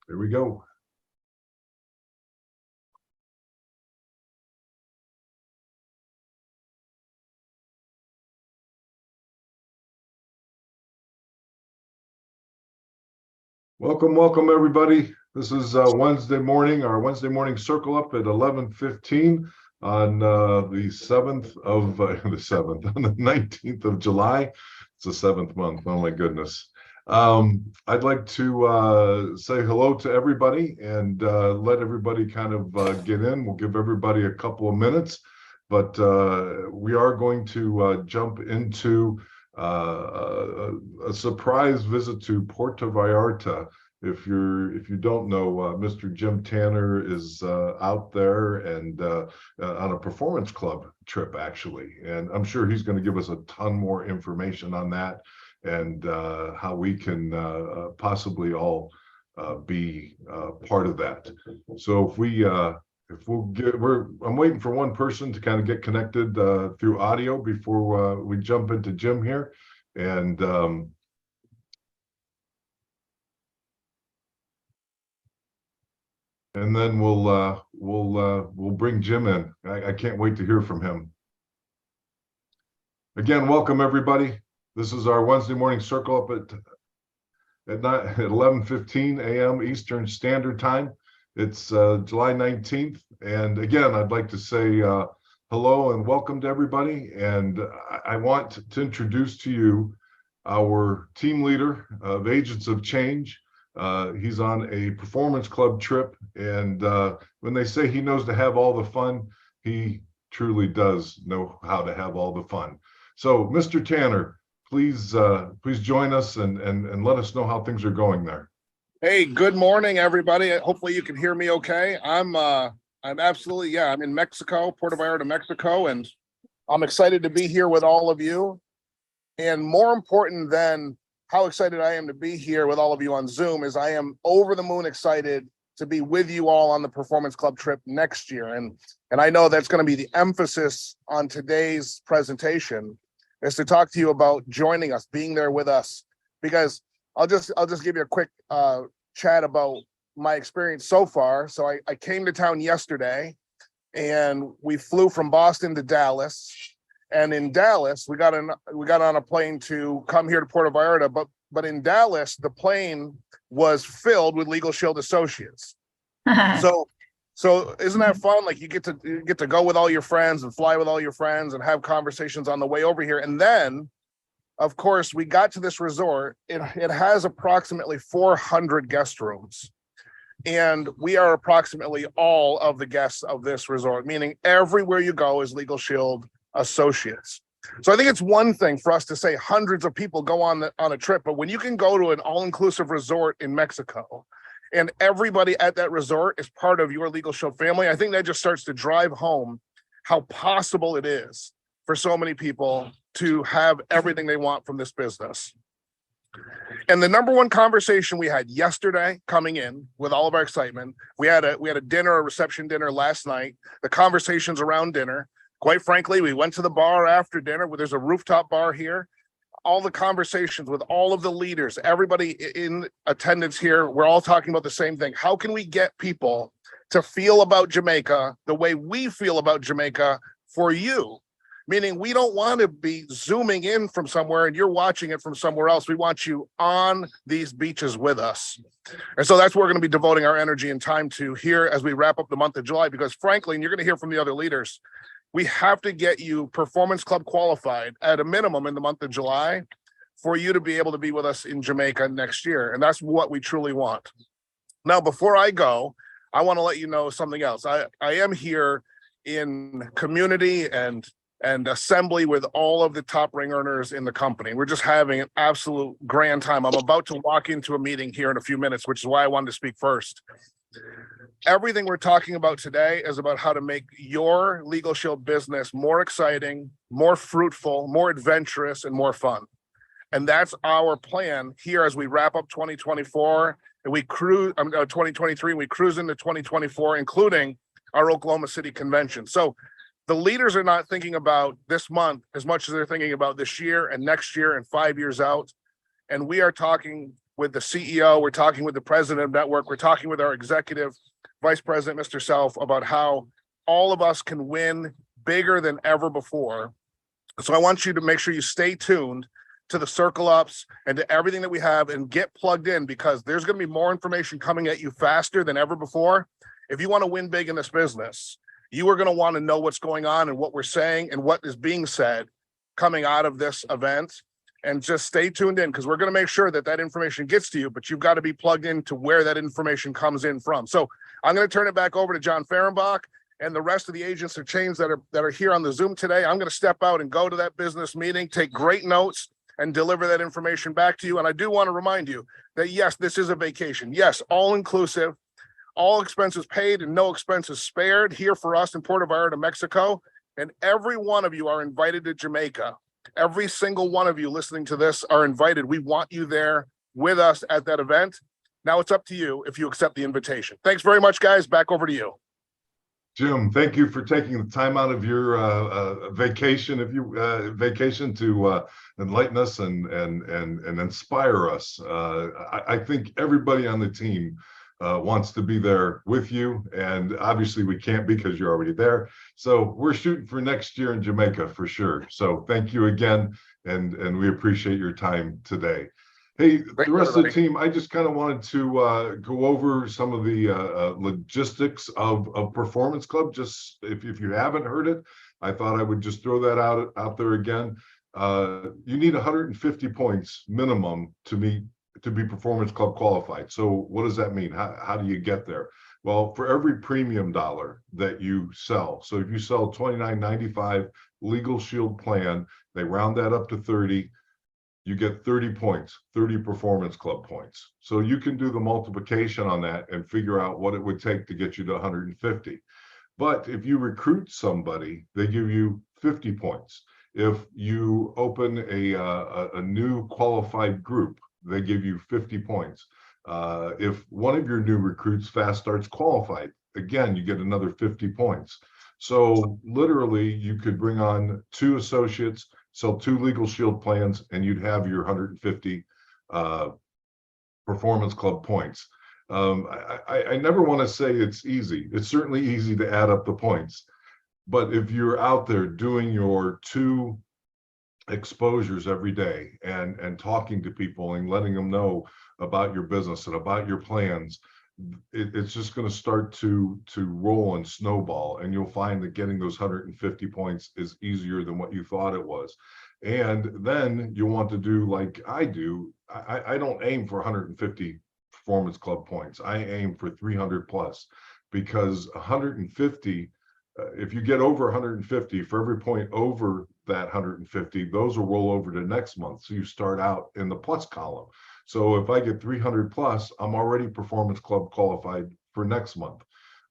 Here we go. Welcome, everybody. This is Wednesday morning, our Wednesday morning circle up at 11:15 on the 7th of on the 19th of July. It's the seventh month. Oh my goodness. I'd like to say hello to everybody and let everybody kind of get in. We'll give everybody a couple of minutes, but we are going to jump into a surprise visit to Puerto Vallarta. If you don't know, Mr. Jim Tanner is out there and on a performance club trip actually, and I'm sure he's going to give us a ton more information on that and how we can possibly all be part of that. So I'm waiting for one person to kind of get connected through audio before we jump into Jim here, and then we'll bring Jim in. I can't wait to hear from him. Again, welcome everybody. This is our Wednesday morning circle up at 11:15 a.m. Eastern Standard Time. It's July 19th, and again, I'd like to say hello and welcome to everybody. And I want to introduce to you our team leader of Agents of Change. He's on a performance club trip, and when they say he knows to have all the fun, he truly does know how to have all the fun. So, Mr. Tanner, please join us and let us know how things are going there. Hey, good morning, everybody. Hopefully you can hear me okay. I'm absolutely, I'm in Mexico, Puerto Vallarta, Mexico, and I'm excited to be here with all of you. And more important than how excited I am to be here with all of you on Zoom is I am over the moon excited to be with you all on the Performance Club trip next year. And I know that's going to be the emphasis on today's presentation, is to talk to you about joining us, being there with us, because I'll just give you a quick chat about my experience so far. So I came to town yesterday, and we flew from Boston to Dallas. And in Dallas, we got on a plane to come here to Puerto Vallarta. But in Dallas, the plane was filled with Legal Shield associates. So isn't that fun? Like you get to go with all your friends and fly with all your friends and have conversations on the way over here. And then, of course, we got to this resort. It has approximately 400 guest rooms. And we are approximately all of the guests of this resort, meaning everywhere you go is Legal Shield associates. So I think it's one thing for us to say hundreds of people go on a trip, but when you can go to an all-inclusive resort in Mexico and everybody at that resort is part of your Legal Shield family, I think that just starts to drive home how possible it is for so many people to have everything they want from this business. And the number one conversation we had yesterday coming in with all of our excitement, we had a reception dinner last night, the conversations around dinner. Quite frankly, we went to the bar after dinner. There's a rooftop bar here. All the conversations with all of the leaders, everybody in attendance here, we're all talking about the same thing. How can we get people to feel about Jamaica the way we feel about Jamaica for you? Meaning we don't want to be zooming in from somewhere and you're watching it from somewhere else. We want you on these beaches with us. And so that's what we're going to be devoting our energy and time to here as we wrap up the month of July, because frankly, and you're going to hear from the other leaders, we have to get you Performance Club qualified at a minimum in the month of July for you to be able to be with us in Jamaica next year. And that's what we truly want. Now, before I go, I want to let you know something else. I am here in community and assembly with all of the top ring earners in the company. We're just having an absolute grand time. I'm about to walk into a meeting here in a few minutes, which is why I wanted to speak first. Everything we're talking about today is about how to make your Legal Shield business more exciting, more fruitful, more adventurous, and more fun. And that's our plan here as we wrap up 2024 and we cruise 2023, and we cruise into 2024, including our Oklahoma City convention. So the leaders are not thinking about this month as much as they're thinking about this year and next year and 5 years out. And we are talking with the CEO. We're talking with the president of network. We're talking with our executive vice president, Mr. Self, about how all of us can win bigger than ever before. So I want you to make sure you stay tuned to the circle ups and to everything that we have and get plugged in, because there's going to be more information coming at you faster than ever before. If you want to win big in this business, you are going to want to know what's going on and what we're saying and what is being said coming out of this event. And just stay tuned in, because we're going to make sure that that information gets to you, but you've got to be plugged into where that information comes in from. So I'm going to turn it back over to John Fehrenbach and the rest of the agents of change that are here on the Zoom today. I'm going to step out and go to that business meeting, take great notes, and deliver that information back to you. And I do want to remind you that, yes, this is a vacation. Yes, all inclusive, all expenses paid and no expenses spared here for us in Puerto Vallarta, Mexico. And every one of you are invited to Jamaica. Every single one of you listening to this are invited. We want you there with us at that event. Now it's up to you if you accept the invitation. Thanks very much, guys. Back over to you. Jim, thank you for taking the time out of your vacation, vacation to enlighten us and inspire us. I think everybody on the team wants to be there with you, and obviously we can't because you're already there. So we're shooting for next year in Jamaica for sure. So thank you again, and we appreciate your time today. Hey, the rest of the team, I just kind of wanted to go over some of the logistics of Performance Club. Just if you haven't heard it, I thought I would just throw that out there again. You need 150 points minimum to be Performance Club qualified. So what does that mean? How do you get there? Well, for every premium dollar that you sell, so if you sell $29.95 Legal Shield plan, they round that up to 30. You get 30 points, 30 Performance Club points. So you can do the multiplication on that and figure out what it would take to get you to 150. But if you recruit somebody, they give you 50 points. If you open a new qualified group, they give you 50 points. If one of your new recruits fast starts qualified, again, you get another 50 points. So literally you could bring on 2 associates, sell 2 Legal Shield plans, and you'd have your 150 Performance Club points. I never want to say it's easy. It's certainly easy to add up the points. But if you're out there doing your 2 exposures every day and talking to people and letting them know about your business and about your plans, it's just going to start to roll and snowball, and you'll find that getting those 150 points is easier than what you thought it was. And then you want to do like I do. I don't aim for 150 Performance Club points. I aim for 300 plus, because 150, if you get over 150, for every point over that 150, those will roll over to next month. So you start out in the plus column. So if I get 300 plus, I'm already Performance Club qualified for next month.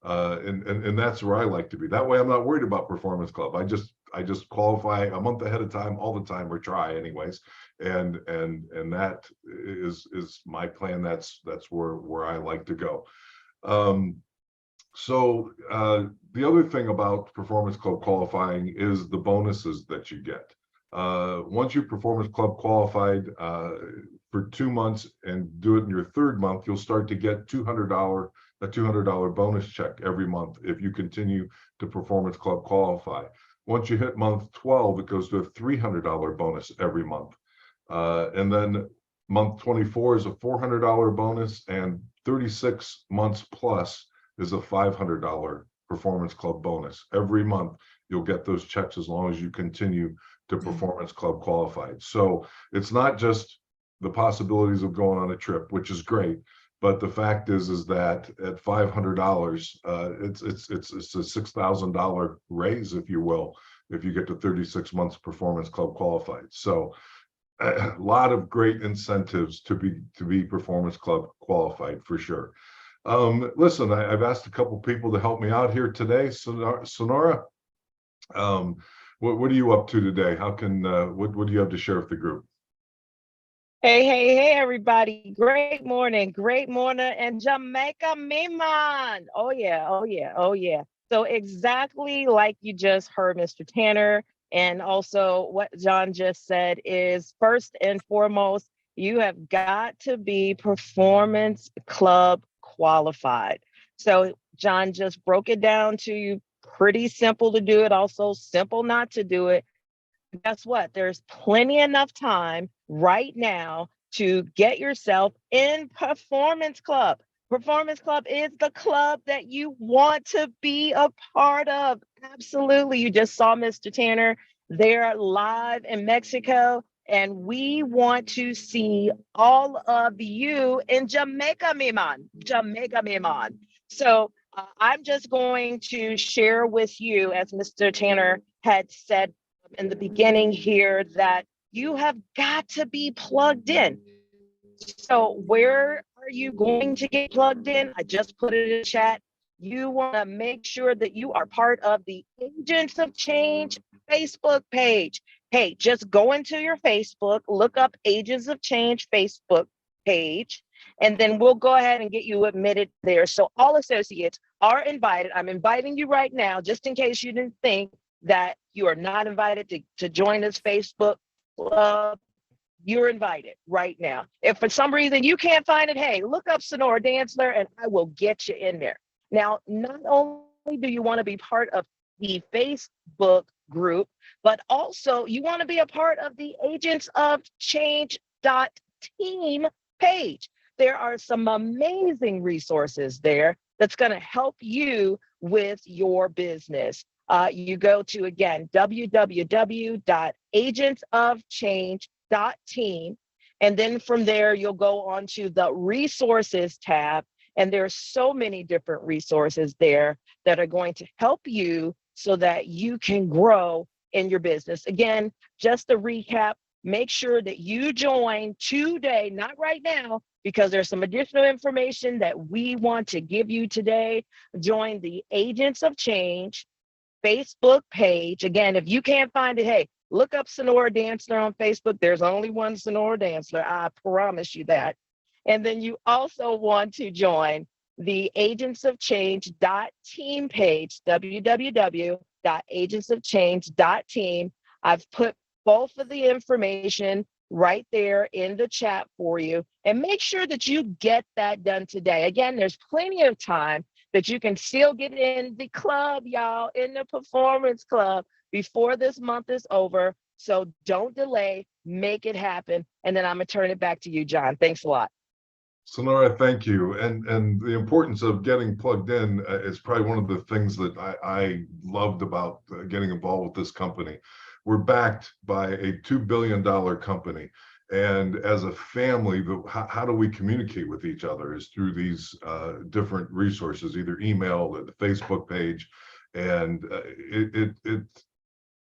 And that's where I like to be. That way I'm not worried about Performance Club. I just qualify a month ahead of time, all the time, or try anyways. And that is my plan. That's where I like to go. So the other thing about Performance Club qualifying is the bonuses that you get. Once you Performance Club qualified for 2 months and do it in your 3rd month, you'll start to get a $200 bonus check every month if you continue to Performance Club qualify. Once you hit month 12, it goes to a $300 bonus every month. And then month 24 is a $400 bonus, and 36 months plus is a $500 Performance Club bonus. Every month you'll get those checks as long as you continue to Performance Club qualified. So it's not just the possibilities of going on a trip, which is great, but the fact is that at $500, it's a $6,000 raise, if you will, if you get to 36 months Performance Club qualified. So a lot of great incentives to be Performance Club qualified for sure. Listen, I've asked a couple people to help me out here today. Sonora, what are you up to today? How can what do you have to share with the group? Hey, everybody. Great morning in Jamaica, Miman. Oh yeah. So exactly like you just heard, Mr. Tanner, and also what John just said is, first and foremost, You have got to be Performance Club qualified. So John just broke it down to you. Pretty simple to do it, also simple not to do it. Guess what? There's plenty enough time right now to get yourself in Performance Club. Performance Club is the club that you want to be a part of. Absolutely. You just saw Mr. Tanner. They're live in Mexico, and we want to see all of you in Jamaica, Miman. Jamaica, Miman. So I'm just going to share with you, as Mr. Tanner had said in the beginning here, that you have got to be plugged in. So where are you going to get plugged in? I just put it in the chat. You want to make sure that you are part of the Agents of Change Facebook page. Hey, just go into your Facebook, look up Agents of Change Facebook page, and then we'll go ahead and get you admitted there. So all associates are invited. I'm inviting you right now, just in case you didn't think that you are not invited to join this Facebook club. You're invited right now. If for some reason you can't find it, hey, look up Sonora Dantzler and I will get you in there. Now, not only do you want to be part of the Facebook group, but also you want to be a part of the Agents of Change team page. There are some amazing resources there that's going to help you with your business. You go to, again, www.agentsofchange.team. And then from there, you'll go on to the resources tab. And there's so many different resources there that are going to help you so that you can grow in your business. Again, just to recap, make sure that you join today, not right now, because there's some additional information that we want to give you today. Join the Agents of Change Facebook page. Again, if you can't find it, hey, look up Sonora Dantzler on Facebook. There's only one Sonora Dantzler. I promise you that. And then you also want to join the Agents of Change.team page, www.agentsofchange.team. I've put both of the information right there in the chat for you. And make sure that you get that done today. Again, there's plenty of time that you can still get in the club, y'all, in the Performance Club before this month is over. So don't delay, make it happen. And then I'm gonna turn it back to you, John. Thanks a lot. Sonora, thank you. And the importance of getting plugged in is probably one of the things that I loved about getting involved with this company. We're backed by a $2 billion company. And as a family, how do we communicate with each other is through these different resources, either email or the Facebook page. And it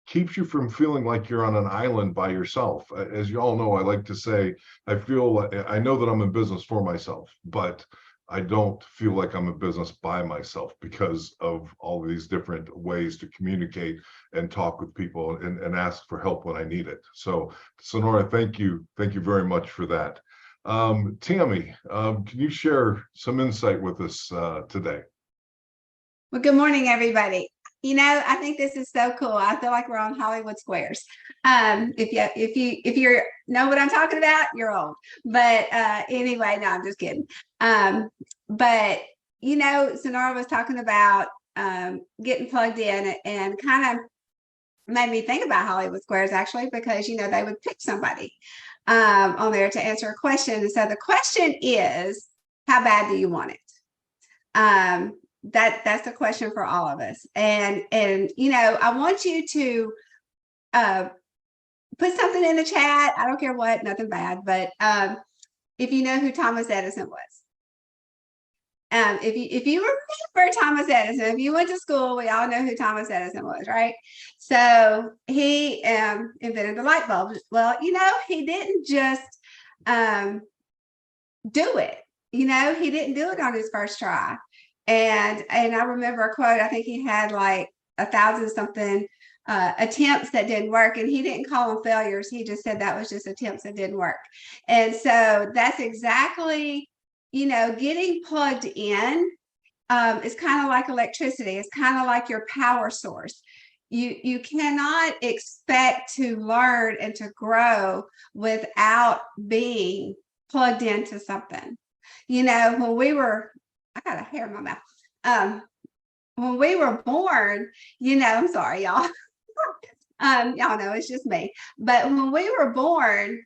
keeps you from feeling like you're on an island by yourself. As you all know, I like to say, I know that I'm in business for myself, but I don't feel like I'm in business by myself because of all of these different ways to communicate and talk with people and ask for help when I need it. So Sonora, thank you. Thank you very much for that. Tammy, can you share some insight with us today? Well, good morning, everybody. You know, I think this is so cool. I feel like we're on Hollywood Squares. If you know what I'm talking about, you're old. But anyway, no, I'm just kidding. But you know, Sonora was talking about getting plugged in, and kind of made me think about Hollywood Squares, actually, because you know they would pick somebody on there to answer a question. And so the question is, how bad do you want it? That's the question for all of us. And you know, I want you to put something in the chat. I don't care what, nothing bad, but if you know who Thomas Edison was. If you remember Thomas Edison, if you went to school, we all know who Thomas Edison was, right? So he invented the light bulb. Well, you know, he didn't just do it. You know, he didn't do it on his first try. And I remember a quote, I think he had like 1,000 something attempts that didn't work, and he didn't call them failures. He just said that was just attempts that didn't work. And so that's exactly, you know, getting plugged in is kind of like electricity. It's kind of like your power source. you cannot expect to learn and to grow without being plugged into something. You know, I got a hair in my mouth. When we were born, you know, I'm sorry, y'all. Y'all know it's just me. But when we were born,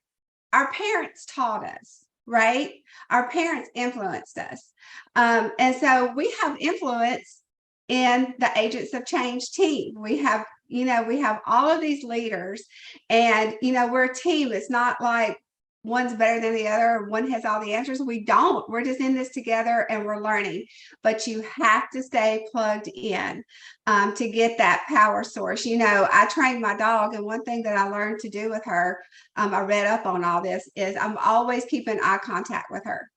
our parents taught us, right? Our parents influenced us. And so we have influence in the Agents of Change team. We have, you know, we have all of these leaders, and, you know, we're a team. It's not like one's better than the other, one has all the answers. We don't. We're just in this together and we're learning. But you have to stay plugged in to get that power source. You know, I trained my dog, and one thing that I learned to do with her, I read up on all this, is I'm always keeping eye contact with her.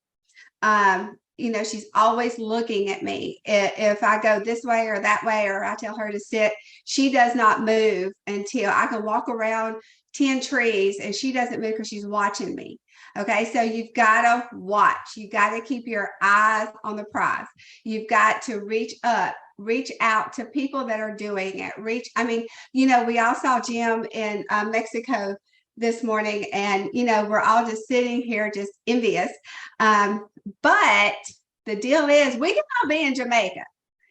You know, she's always looking at me. If I go this way or that way, or I tell her to sit, she does not move until I can walk around 10 trees and she doesn't move because she's watching me. Okay, so you've got to watch. You got to keep your eyes on the prize. You've got to reach up, reach out to people that are doing it. I mean, you know, we all saw Jim in Mexico this morning, and, you know, we're all just sitting here just envious. But the deal is we can all be in Jamaica.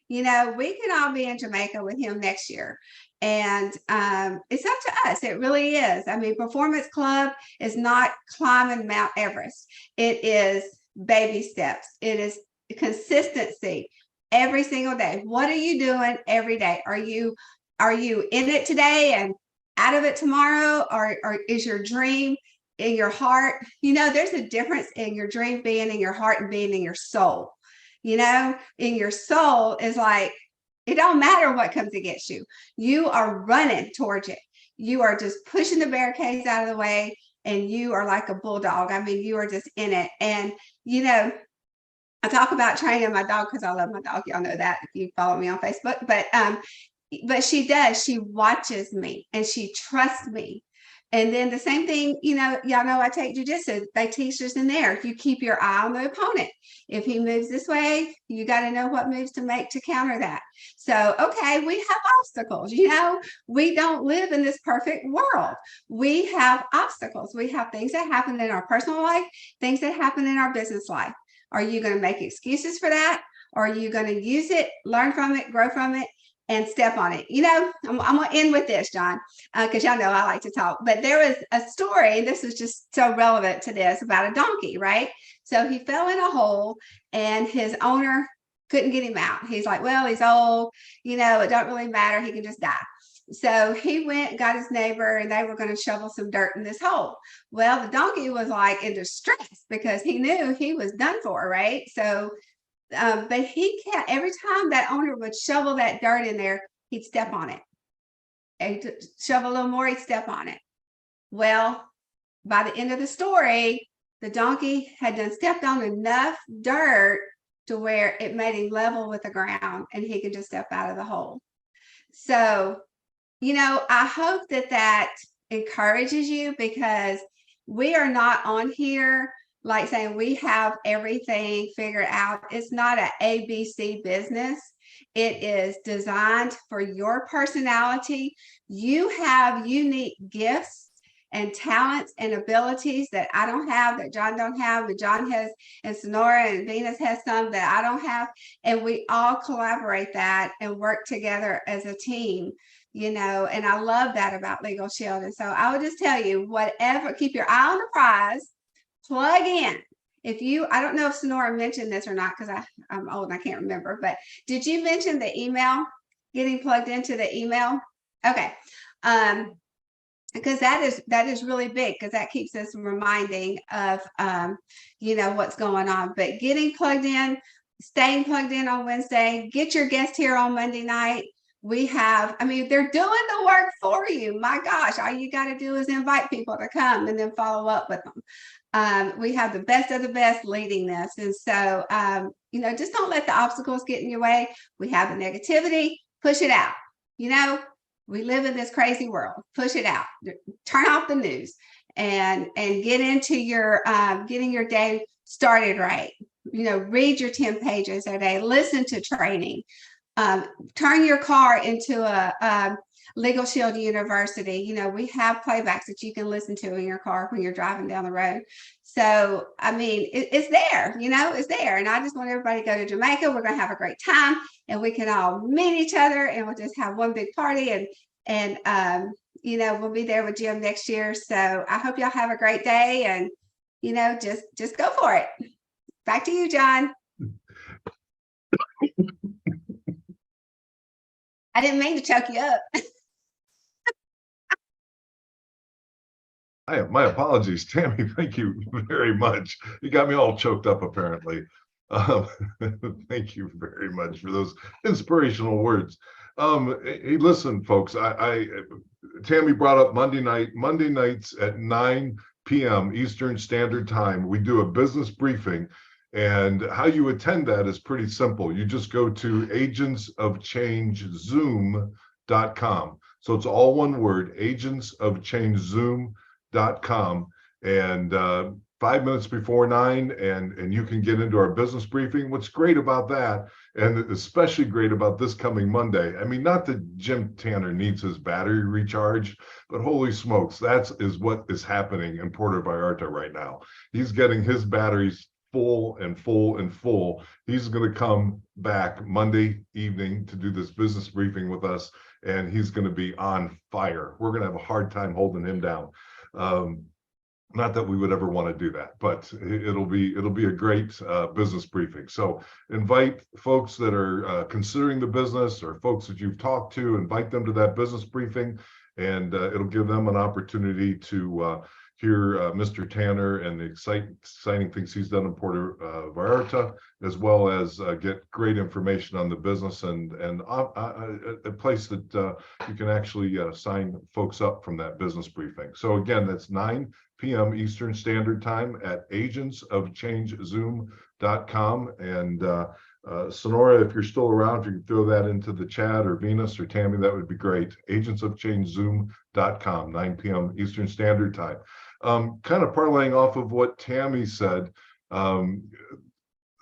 You know, we can all be in Jamaica with him next year. And it's up to us. It really is. I mean, Performance Club is not climbing Mount Everest. It is baby steps. It is consistency every single day. What are you doing every day? Are you in it today and out of it tomorrow? Or is your dream in your heart? You know, there's a difference in your dream being in your heart and being in your soul. You know, in your soul is like, it don't matter what comes against you. You are running towards it. You are just pushing the barricades out of the way, and you are like a bulldog. I mean, you are just in it. And, you know, I talk about training my dog because I love my dog. Y'all know that if you follow me on Facebook. But she does. She watches me and she trusts me. And then the same thing, you know, y'all know I take jujitsu. They teach us in there. If you keep your eye on the opponent, if he moves this way, you got to know what moves to make to counter that. So, okay, we have obstacles. You know, we don't live in this perfect world. We have obstacles. We have things that happen in our personal life, things that happen in our business life. Are you going to make excuses for that? Or are you going to use it, learn from it, grow from it, and step on it? You know, I'm going to end with this, John, because y'all know I like to talk. But there was a story, this is just so relevant to this, about a donkey, right? So he fell in a hole and his owner couldn't get him out. He's like, well, he's old, you know, it don't really matter. He can just die. So he went and got his neighbor, and they were going to shovel some dirt in this hole. Well, the donkey was like in distress because he knew he was done for, right? So but he can't. Every time that owner would shovel that dirt in there, he'd step on it. And he'd shovel a little more, he'd step on it. Well, by the end of the story, the donkey had done stepped on enough dirt to where it made him level with the ground, and he could just step out of the hole. So, you know, I hope that encourages you, because we are not on here like saying we have everything figured out. It's not an ABC business. It is designed for your personality. You have unique gifts and talents and abilities that I don't have, that John don't have, that John has, and Sonora and Venus has some that I don't have. And we all collaborate that and work together as a team, you know, and I love that about Legal Shield. And so I would just tell you, whatever, keep your eye on the prize. Plug in. I don't know if Sonora mentioned this or not, because I'm old and I can't remember, but did you mention the email, getting plugged into the email? Okay. Because that is really big, because that keeps us reminding of, you know, what's going on. But getting plugged in, staying plugged in on Wednesday, get your guest here on Monday night. I mean, they're doing the work for you. My gosh, all you got to do is invite people to come and then follow up with them. We have the best of the best leading this. And so, you know, just don't let the obstacles get in your way. We have the negativity, push it out. You know, we live in this crazy world, push it out, turn off the news and get into your, getting your day started right. You know, read your 10 pages a day, listen to training. Turn your car into Legal Shield University. You know, we have playbacks that you can listen to in your car when you're driving down the road. So, I mean, it's there, you know, it's there. And I just want everybody to go to Jamaica. We're going to have a great time and we can all meet each other and we'll just have one big party. And you know, we'll be there with Jim next year. So I hope y'all have a great day and, you know, just go for it. Back to you, John. I didn't mean to choke you up. My apologies, Tammy. Thank you very much. You got me all choked up, apparently. Thank you very much for those inspirational words. Hey, listen, folks, Tammy brought up Monday nights at 9 p.m. Eastern Standard Time. We do a business briefing, and how you attend that is pretty simple. You just go to agentsofchangezoom.com. So it's all one word, agentsofchangezoom.com, and 5 minutes before 9, and you can get into our business briefing. What's great about that, and especially great about this coming Monday, I mean, not that Jim Tanner needs his battery recharged, but holy smokes, that is what is happening in Puerto Vallarta right now. He's getting his batteries full and full and full. He's going to come back Monday evening to do this business briefing with us, and he's going to be on fire. We're going to have a hard time holding him down. Not that we would ever want to do that, but it'll be a great business briefing. So invite folks that are considering the business, or folks that you've talked to, invite them to that business briefing, and it'll give them an opportunity to hear Mr. Tanner and the exciting things he's done in Puerto Vallarta, as well as get great information on the business and a place that you can actually sign folks up from that business briefing. So again, that's 9 p.m. Eastern Standard Time at agentsofchangezoom.com. And Sonora, if you're still around, if you can throw that into the chat, or Venus or Tammy, that would be great. agentsofchangezoom.com, 9 p.m. Eastern Standard Time. Kind of parlaying off of what Tammy said,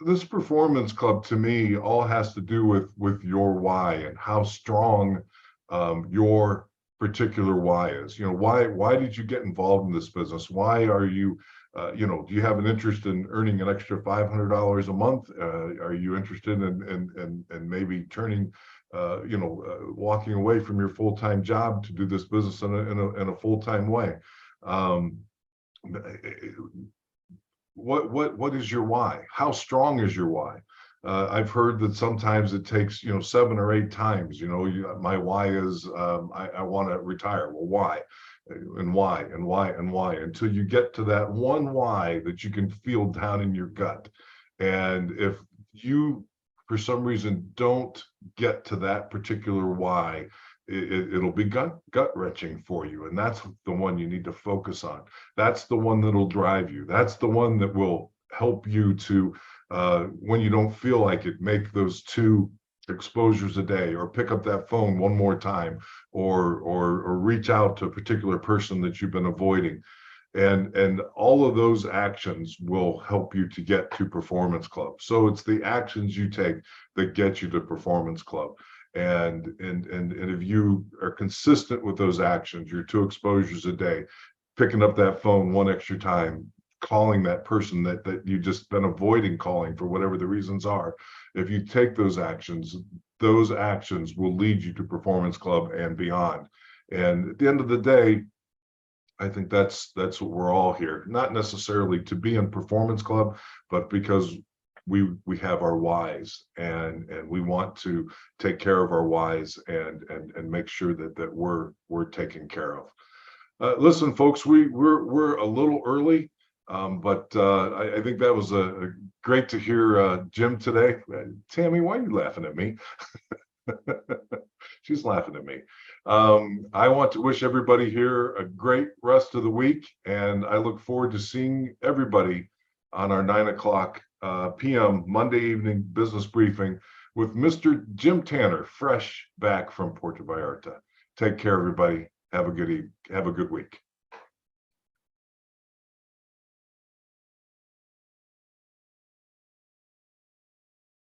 this performance club to me all has to do with your why and how strong your particular why is. You know, why did you get involved in this business? Why are you you know, do you have an interest in earning an extra $500 a month? Are you interested in maybe turning you know, walking away from your full-time job to do this business in a full-time way? What is your why? How strong is your why? I've heard that sometimes it takes, you know, 7 or 8 times. You know, my why is I want to retire. Well, why? And why? And why? And why? Until you get to that one why that you can feel down in your gut. And if you, for some reason, don't get to that particular why, it'll be gut wrenching for you. And that's the one you need to focus on. That's the one that'll drive you. That's the one that will help you to, when you don't feel like it, make those 2 exposures a day, or pick up that phone one more time, or reach out to a particular person that you've been avoiding. And all of those actions will help you to get to Performance Club. So it's the actions you take that get you to Performance Club. And if you are consistent with those actions, your 2 exposures a day, picking up that phone one extra time, calling that person that you just been avoiding calling for whatever the reasons are, if you take those actions will lead you to Performance Club and beyond. And at the end of the day, I think that's what we're all here, not necessarily to be in Performance Club, but because we have our whys, and we want to take care of our whys and make sure that we're taken care of. Listen, folks, we're a little early, but I think that was a great to hear Jim today. Tammy, why are you laughing at me? She's laughing at me. I want to wish everybody here a great rest of the week, and I look forward to seeing everybody on our 9 o'clock p.m. Monday evening business briefing with Mr. Jim Tanner, fresh back from Puerto Vallarta. Take care, everybody. Have a good week.